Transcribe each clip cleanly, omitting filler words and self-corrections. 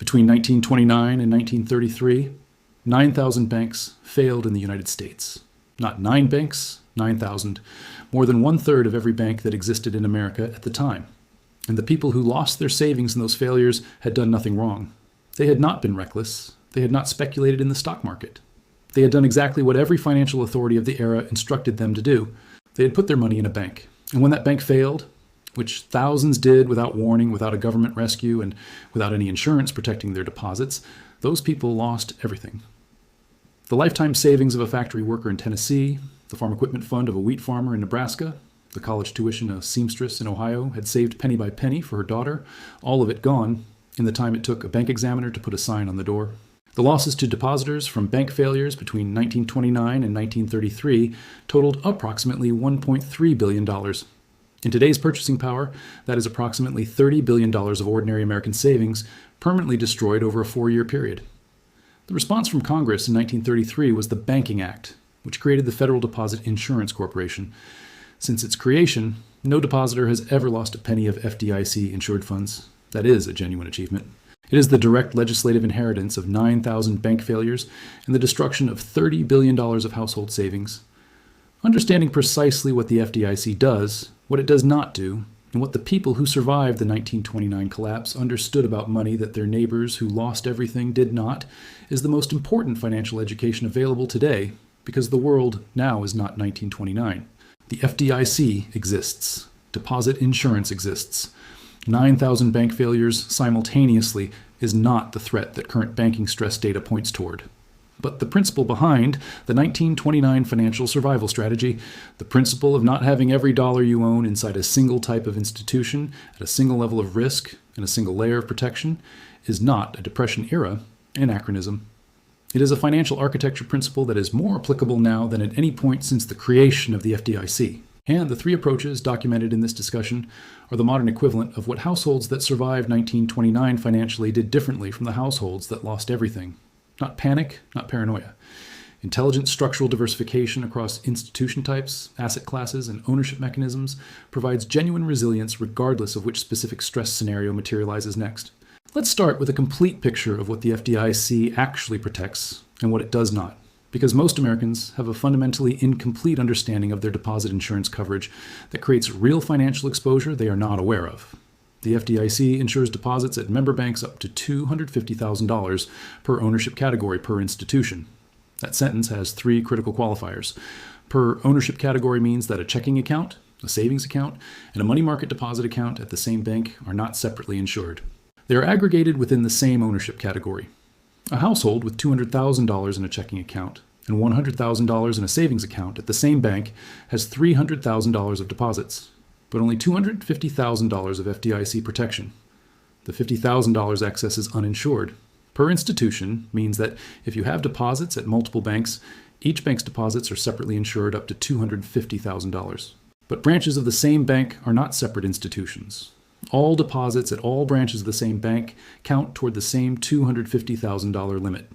Between 1929 and 1933, 9,000 banks failed in the United States. Not 9 banks, 9,000, more than 1/3 of every bank that existed in America at the time. And the people who lost their savings in those failures had done nothing wrong. They had not been reckless. They had not speculated in the stock market. They had done exactly what every financial authority of the era instructed them to do. They had put their money in a bank. And when that bank failed, which thousands did without warning, without a government rescue, and without any insurance protecting their deposits, those people lost everything. The lifetime savings of a factory worker in Tennessee, the farm equipment fund of a wheat farmer in Nebraska, the college tuition a seamstress in Ohio had saved penny by penny for her daughter, all of it gone in the time it took a bank examiner to put a sign on the door. The losses to depositors from bank failures between 1929 and 1933 totaled approximately $1.3 billion. In today's purchasing power, that is approximately $30 billion of ordinary American savings permanently destroyed over a 4-year period. The response from Congress in 1933 was the Banking Act, which created the Federal Deposit Insurance Corporation. Since its creation, no depositor has ever lost a penny of FDIC-insured funds. That is a genuine achievement. It is the direct legislative inheritance of 9,000 bank failures and the destruction of $30 billion of household savings. Understanding precisely what the FDIC does, what it does not do, and what the people who survived the 1929 collapse understood about money that their neighbors who lost everything did not, is the most important financial education available today, because the world now is not 1929. The FDIC exists. Deposit insurance exists. 9,000 bank failures simultaneously is not the threat that current banking stress data points toward. But the principle behind the 1929 financial survival strategy, the principle of not having every dollar you own inside a single type of institution, at a single level of risk, and a single layer of protection, is not a Depression-era anachronism. It is a financial architecture principle that is more applicable now than at any point since the creation of the FDIC. And the 3 approaches documented in this discussion are the modern equivalent of what households that survived 1929 financially did differently from the households that lost everything. Not panic, not paranoia. Intelligent structural diversification across institution types, asset classes, and ownership mechanisms provides genuine resilience regardless of which specific stress scenario materializes next. Let's start with a complete picture of what the FDIC actually protects and what it does not, because most Americans have a fundamentally incomplete understanding of their deposit insurance coverage that creates real financial exposure they are not aware of. The FDIC insures deposits at member banks up to $250,000 per ownership category per institution. That sentence has 3 critical qualifiers. Per ownership category means that a checking account, a savings account, and a money market deposit account at the same bank are not separately insured. They are aggregated within the same ownership category. A household with $200,000 in a checking account and $100,000 in a savings account at the same bank has $300,000 of deposits, but only $250,000 of FDIC protection. The $50,000 excess is uninsured. Per institution means that if you have deposits at multiple banks, each bank's deposits are separately insured up to $250,000. But branches of the same bank are not separate institutions. All deposits at all branches of the same bank count toward the same $250,000 limit.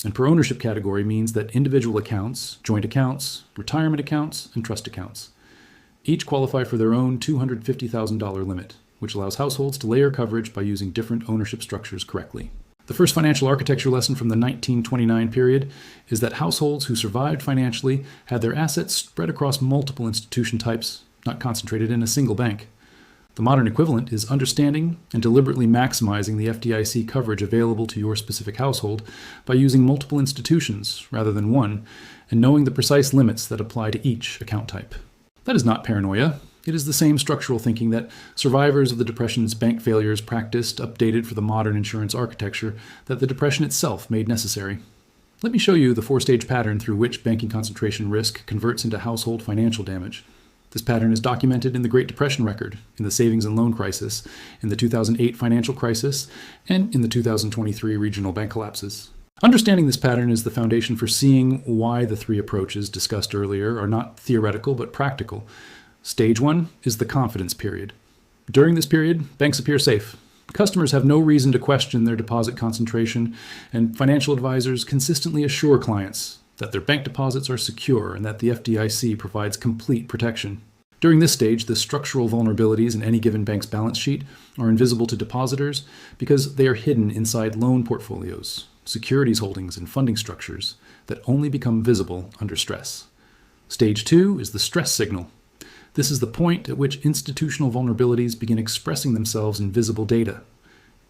And per ownership category means that individual accounts, joint accounts, retirement accounts, and trust accounts each qualify for their own $250,000 limit, which allows households to layer coverage by using different ownership structures correctly. The first financial architecture lesson from the 1929 period is that households who survived financially had their assets spread across multiple institution types, not concentrated in a single bank. The modern equivalent is understanding and deliberately maximizing the FDIC coverage available to your specific household by using multiple institutions rather than one, and knowing the precise limits that apply to each account type. That is not paranoia. It is the same structural thinking that survivors of the Depression's bank failures practiced, updated for the modern insurance architecture that the Depression itself made necessary. Let me show you the 4-stage pattern through which banking concentration risk converts into household financial damage. This pattern is documented in the Great Depression record, in the savings and loan crisis, in the 2008 financial crisis, and in the 2023 regional bank collapses. Understanding this pattern is the foundation for seeing why the 3 approaches discussed earlier are not theoretical but practical. Stage 1 is the confidence period. During this period, banks appear safe. Customers have no reason to question their deposit concentration, and financial advisors consistently assure clients that their bank deposits are secure and that the FDIC provides complete protection. During this stage, the structural vulnerabilities in any given bank's balance sheet are invisible to depositors because they are hidden inside loan portfolios, securities holdings, and funding structures that only become visible under stress. Stage 2 is the stress signal. This is the point at which institutional vulnerabilities begin expressing themselves in visible data.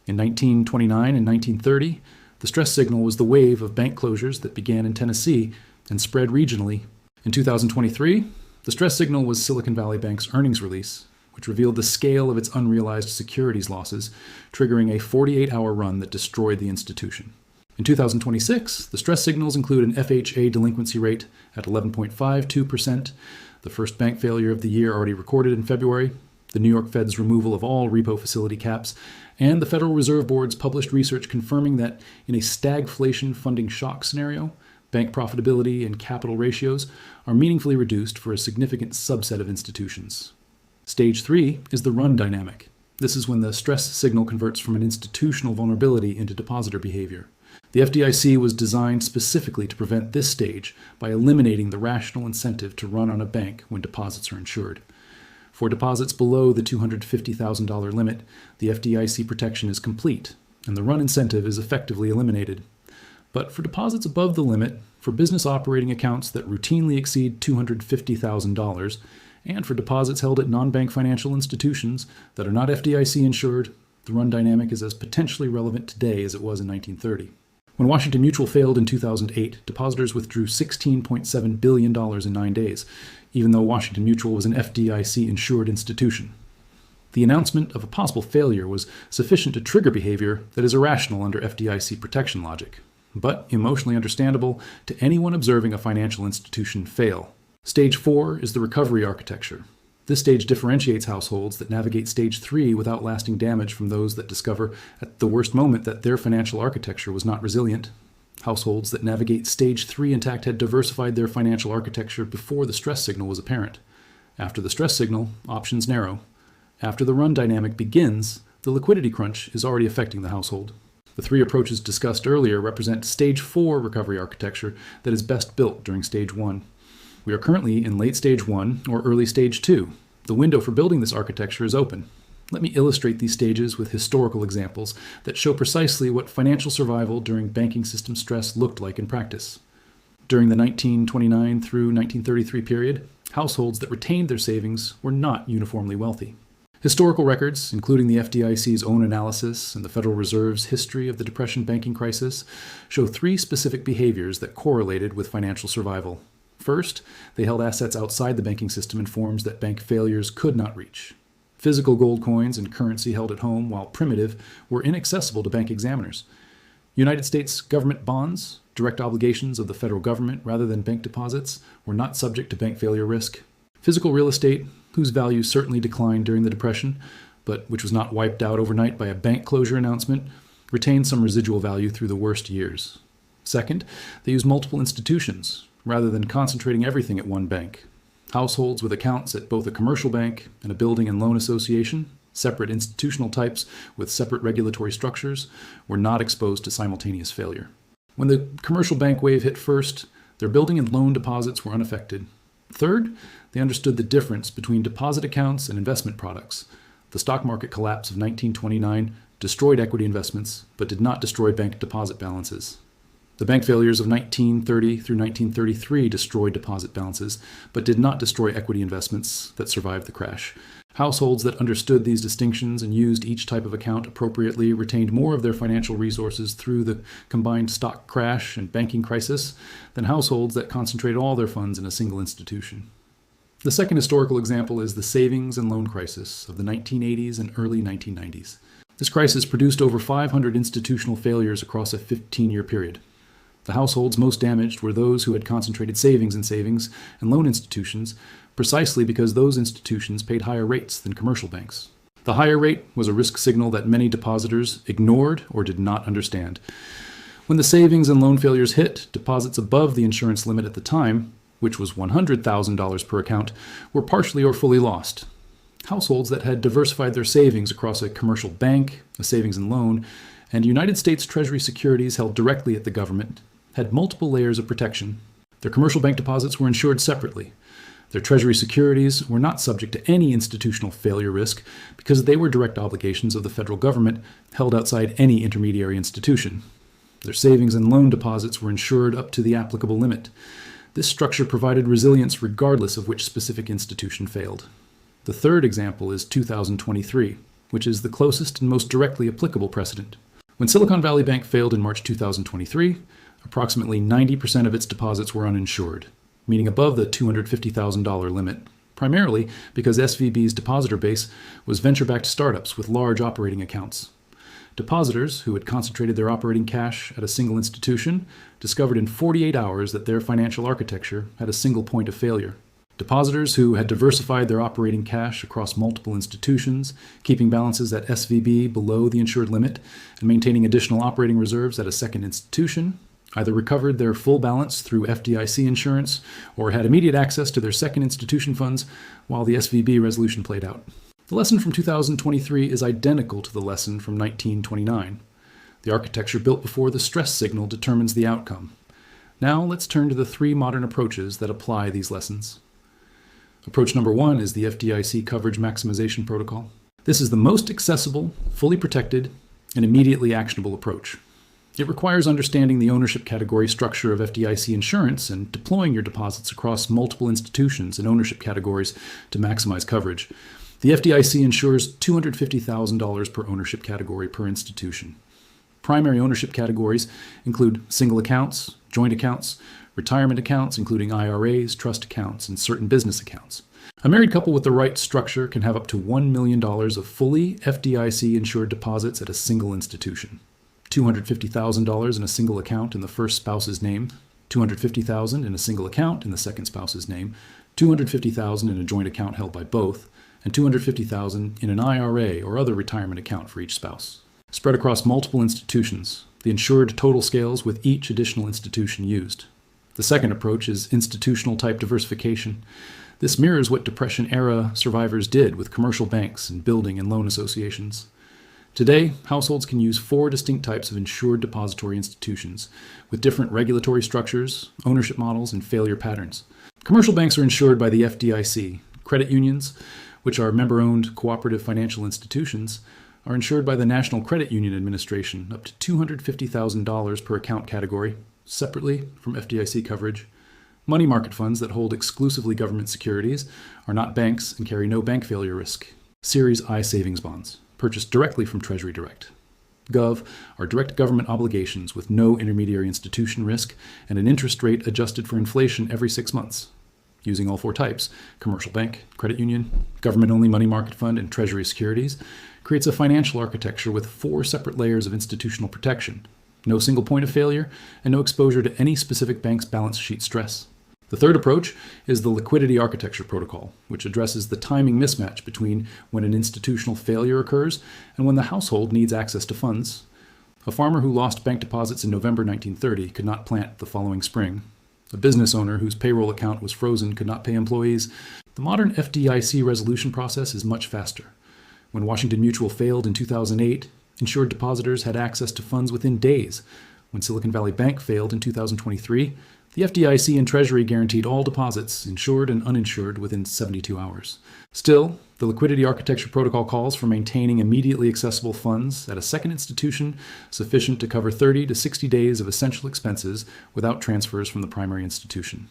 In 1929 and 1930, the stress signal was the wave of bank closures that began in Tennessee and spread regionally. In 2023, the stress signal was Silicon Valley Bank's earnings release, which revealed the scale of its unrealized securities losses, triggering a 48-hour run that destroyed the institution. In 2026, the stress signals include an FHA delinquency rate at 11.52%, the first bank failure of the year already recorded in February, the New York Fed's removal of all repo facility caps, and the Federal Reserve Board's published research confirming that in a stagflation funding shock scenario, bank profitability and capital ratios are meaningfully reduced for a significant subset of institutions. Stage 3 is the run dynamic. This is when the stress signal converts from an institutional vulnerability into depositor behavior. The FDIC was designed specifically to prevent this stage by eliminating the rational incentive to run on a bank when deposits are insured. For deposits below the $250,000 limit, the FDIC protection is complete, and the run incentive is effectively eliminated. But for deposits above the limit, for business operating accounts that routinely exceed $250,000, and for deposits held at non-bank financial institutions that are not FDIC insured, the run dynamic is as potentially relevant today as it was in 1930. When Washington Mutual failed in 2008, depositors withdrew $16.7 billion in 9 days, even though Washington Mutual was an FDIC-insured institution. The announcement of a possible failure was sufficient to trigger behavior that is irrational under FDIC protection logic, but emotionally understandable to anyone observing a financial institution fail. Stage 4 is the recovery architecture. This stage differentiates households that navigate Stage 3 without lasting damage from those that discover at the worst moment that their financial architecture was not resilient. Households that navigate Stage 3 intact had diversified their financial architecture before the stress signal was apparent. After the stress signal, options narrow. After the run dynamic begins, the liquidity crunch is already affecting the household. The 3 approaches discussed earlier represent Stage 4 recovery architecture that is best built during Stage 1. We are currently in late Stage 1 or early Stage 2. The window for building this architecture is open. Let me illustrate these stages with historical examples that show precisely what financial survival during banking system stress looked like in practice. During the 1929 through 1933 period, households that retained their savings were not uniformly wealthy. Historical records, including the FDIC's own analysis and the Federal Reserve's history of the Depression banking crisis, show 3 specific behaviors that correlated with financial survival. First, they held assets outside the banking system in forms that bank failures could not reach. Physical gold coins and currency held at home, while primitive, were inaccessible to bank examiners. United States government bonds, direct obligations of the federal government rather than bank deposits, were not subject to bank failure risk. Physical real estate, whose value certainly declined during the Depression, but which was not wiped out overnight by a bank closure announcement, retained some residual value through the worst years. Second, they used multiple institutions, rather than concentrating everything at one bank. Households with accounts at both a commercial bank and a building and loan association, separate institutional types with separate regulatory structures, were not exposed to simultaneous failure. When the commercial bank wave hit first, their building and loan deposits were unaffected. Third, they understood the difference between deposit accounts and investment products. The stock market collapse of 1929 destroyed equity investments, but did not destroy bank deposit balances. The bank failures of 1930 through 1933 destroyed deposit balances, but did not destroy equity investments that survived the crash. Households that understood these distinctions and used each type of account appropriately retained more of their financial resources through the combined stock crash and banking crisis than households that concentrated all their funds in a single institution. The second historical example is the savings and loan crisis of the 1980s and early 1990s. This crisis produced over 500 institutional failures across a 15-year period. The households most damaged were those who had concentrated savings in savings and loan institutions, precisely because those institutions paid higher rates than commercial banks. The higher rate was a risk signal that many depositors ignored or did not understand. When the savings and loan failures hit, deposits above the insurance limit at the time, which was $100,000 per account, were partially or fully lost. Households that had diversified their savings across a commercial bank, a savings and loan, and United States Treasury securities held directly at the government had multiple layers of protection. Their commercial bank deposits were insured separately, Their treasury securities were not subject to any institutional failure risk because they were direct obligations of the federal government held outside any intermediary institution. Their savings and loan deposits were insured up to the applicable limit. This structure provided resilience regardless of which specific institution failed. The third example is 2023, which is the closest and most directly applicable precedent. When Silicon Valley Bank failed in March 2023, approximately 90% of its deposits were uninsured, meaning above the $250,000 limit, primarily because SVB's depositor base was venture-backed startups with large operating accounts. Depositors who had concentrated their operating cash at a single institution discovered in 48 hours that their financial architecture had a single point of failure. Depositors who had diversified their operating cash across multiple institutions, keeping balances at SVB below the insured limit, and maintaining additional operating reserves at a second institution, either recovered their full balance through FDIC insurance or had immediate access to their second institution funds while the SVB resolution played out. The lesson from 2023 is identical to the lesson from 1929. The architecture built before the stress signal determines the outcome. Now let's turn to the three modern approaches that apply these lessons. Approach number one is the FDIC coverage maximization protocol. This is the most accessible, fully protected, and immediately actionable approach. It requires understanding the ownership category structure of FDIC insurance and deploying your deposits across multiple institutions and ownership categories to maximize coverage. The FDIC insures $250,000 per ownership category per institution. Primary ownership categories include single accounts, joint accounts, retirement accounts, including IRAs, trust accounts, and certain business accounts. A married couple with the right structure can have up to $1 million of fully FDIC-insured deposits at a single institution. $250,000 in a single account in the first spouse's name, $250,000 in a single account in the second spouse's name, $250,000 in a joint account held by both, and $250,000 in an IRA or other retirement account for each spouse. Spread across multiple institutions, the insured total scales with each additional institution used. The second approach is institutional type diversification. This mirrors what Depression-era survivors did with commercial banks and building and loan associations. Today, households can use four distinct types of insured depository institutions with different regulatory structures, ownership models, and failure patterns. Commercial banks are insured by the FDIC. Credit unions, which are member-owned cooperative financial institutions, are insured by the National Credit Union Administration up to $250,000 per account category, separately from FDIC coverage. Money market funds that hold exclusively government securities are not banks and carry no bank failure risk. Series I savings bonds, purchased directly from Treasury Direct. Gov are direct government obligations with no intermediary institution risk and an interest rate adjusted for inflation every 6 months. Using all four types, commercial bank, credit union, government-only money market fund, and Treasury securities, creates a financial architecture with four separate layers of institutional protection, no single point of failure, and no exposure to any specific bank's balance sheet stress. The third approach is the liquidity architecture protocol, which addresses the timing mismatch between when an institutional failure occurs and when the household needs access to funds. A farmer who lost bank deposits in November 1930 could not plant the following spring. A business owner whose payroll account was frozen could not pay employees. The modern FDIC resolution process is much faster. When Washington Mutual failed in 2008, insured depositors had access to funds within days. When Silicon Valley Bank failed in 2023, the FDIC and Treasury guaranteed all deposits, insured and uninsured, within 72 hours. Still, the liquidity architecture protocol calls for maintaining immediately accessible funds at a second institution sufficient to cover 30 to 60 days of essential expenses without transfers from the primary institution.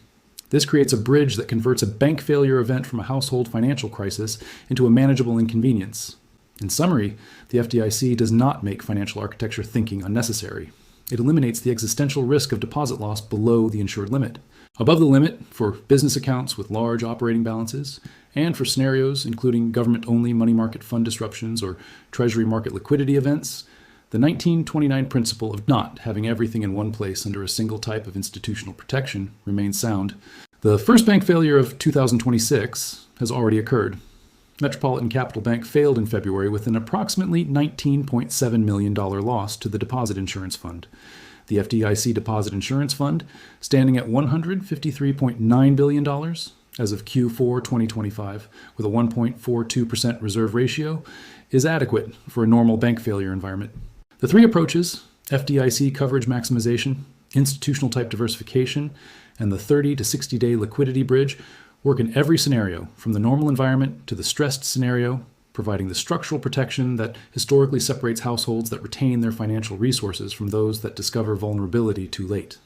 This creates a bridge that converts a bank failure event from a household financial crisis into a manageable inconvenience. In summary, the FDIC does not make financial architecture thinking unnecessary. It eliminates the existential risk of deposit loss below the insured limit. Above the limit, for business accounts with large operating balances, and for scenarios including government-only money market fund disruptions or Treasury market liquidity events, the 1929 principle of not having everything in one place under a single type of institutional protection remains sound. The first bank failure of 2026 has already occurred. Metropolitan Capital Bank failed in February with an approximately $19.7 million loss to the Deposit Insurance Fund. The FDIC Deposit Insurance Fund, standing at $153.9 billion as of Q4 2025, with a 1.42% reserve ratio, is adequate for a normal bank failure environment. The three approaches, FDIC coverage maximization, institutional type diversification, and the 30 to 60 day liquidity bridge, work in every scenario, from the normal environment to the stressed scenario, providing the structural protection that historically separates households that retain their financial resources from those that discover vulnerability too late.